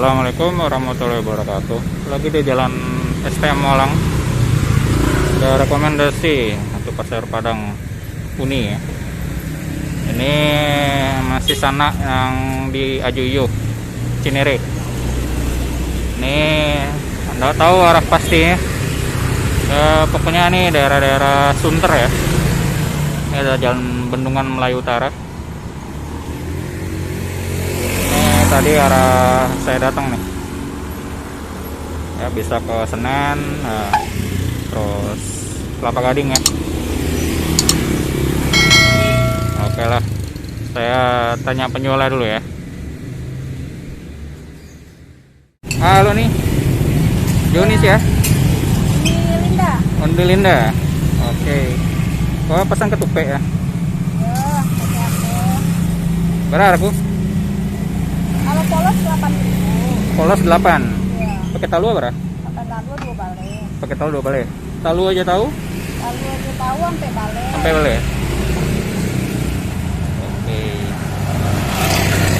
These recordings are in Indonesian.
Assalamualaikum warahmatullahi wabarakatuh. Lagi di Jalan STM Malang. Ada rekomendasi untuk pasar Padang Uni ya. Ini masih sanak yang di Ajuyu, Cinere. Ini Anda tahu arah pasti ya. Pokoknya ini daerah-daerah Sunter ya. Ini ada Jalan Bendungan Melayu Utara. Tadi arah saya datang nih ya, bisa ke Senen, terus Kelapa Gading ya. Oke lah, saya tanya penjualnya dulu ya. Halo nih, Jonis ya? Di Linda. Ondi Linda. Oke. Oh, pesan ketupat ya? Ya, pakai aku. Berapa aku? Kalau polos 8.000. Polos 8. Iya. Pakai talu berapa? Pakai lalu 2 balik. Pakai talu 2 balik. Talu aja tahu? Lalu aja tahu sampai balik. Sampai balik. Oke.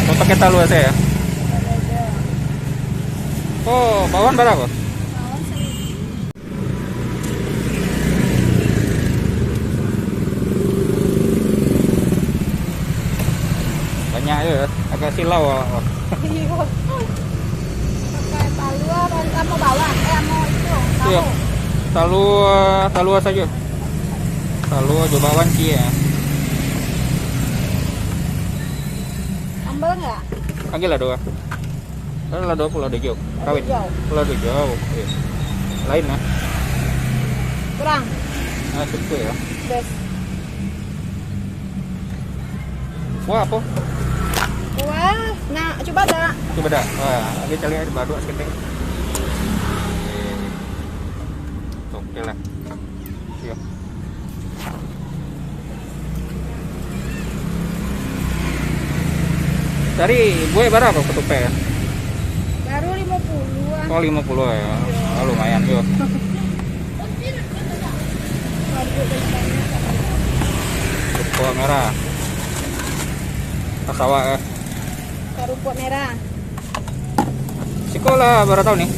Mau pakai talu aja ya? Balik aja. Oh, bawang berapa? Bawang 1.000. Banyak ya, agak silau. Iya. Pakai talu apa kamu bawang? Mau itu. Iya. Tahu. Talu saja. Talu aja bawang sih ya. Sambal enggak? Panggil lah dua. Lah dua pulau jauh. Kawin. Jauh. Pulau jauh. Iya. Lain ya. Kurang. Nah, cukup ya. Des. Wah, apa? Wah, nah coba dah. Coba dah. Wah, lagi cari air baru seketik. Oke lah. Iya. Dari gue berapa ketupat ya? Baru 50-an. Oh, 50 ya. Oh, lumayan yuk. Rumput merah. Kasawa ya. Rumput merah. Sekolah berapa tahun nih?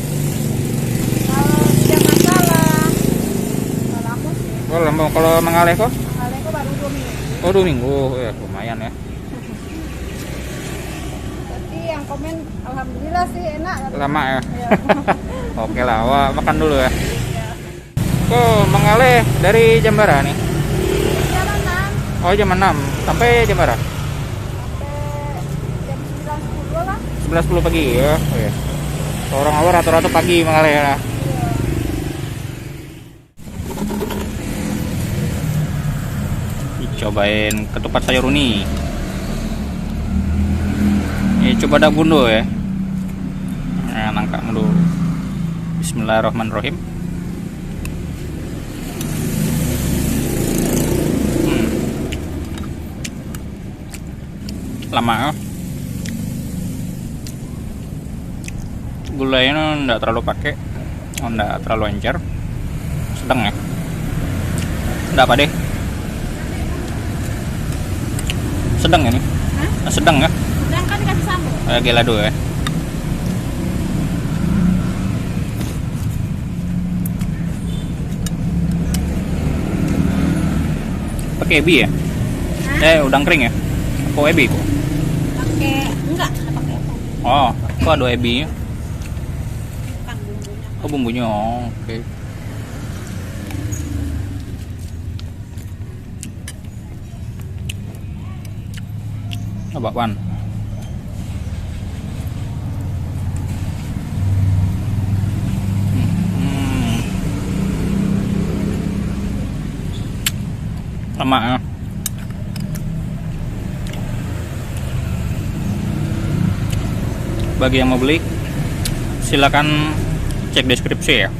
Kalau tidak masalah. Kalau aku sih. Oh, lambang. Kalau mengalih kok? Kalau aku baru 2 minggu. Oh, 2 minggu. Ya, lumayan ya. Tapi yang komen alhamdulillah sih enak. Lama ya. Iya. Oke lah, wah, makan dulu ya. Iya. Kok mengalih dari jam berapa nih? Jam 6 Oh, jam 6 sampai jam berapa? sampai jam 9.10 lah. 11.10 pagi ya. Oh, ya. Orang awal rata-rata pagi mengalih ya. Iya. Cobain ketupat sayur uni. Ini coba dabundo ya. Nah, nangka dulu. Bismillahirrahmanirrahim. Lama ya. Gulanya enggak terlalu pakai, enggak terlalu encer, sedang ya. Enggak apa deh. Sedang ya nih. Hah? Sedang ya. Sedang kan dikasih sambal. Gelado ya. Pakai ebi ya? Hah? Udang kering ya? Kok ebi kok? Pakai enggak pakai apa? Oh, kok ada ebinya? Bukan bumbunya. Oh, bumbunya. Oh, oke. Coba Wan. Lama ya. Bagi yang mau beli, silakan cek deskripsi ya.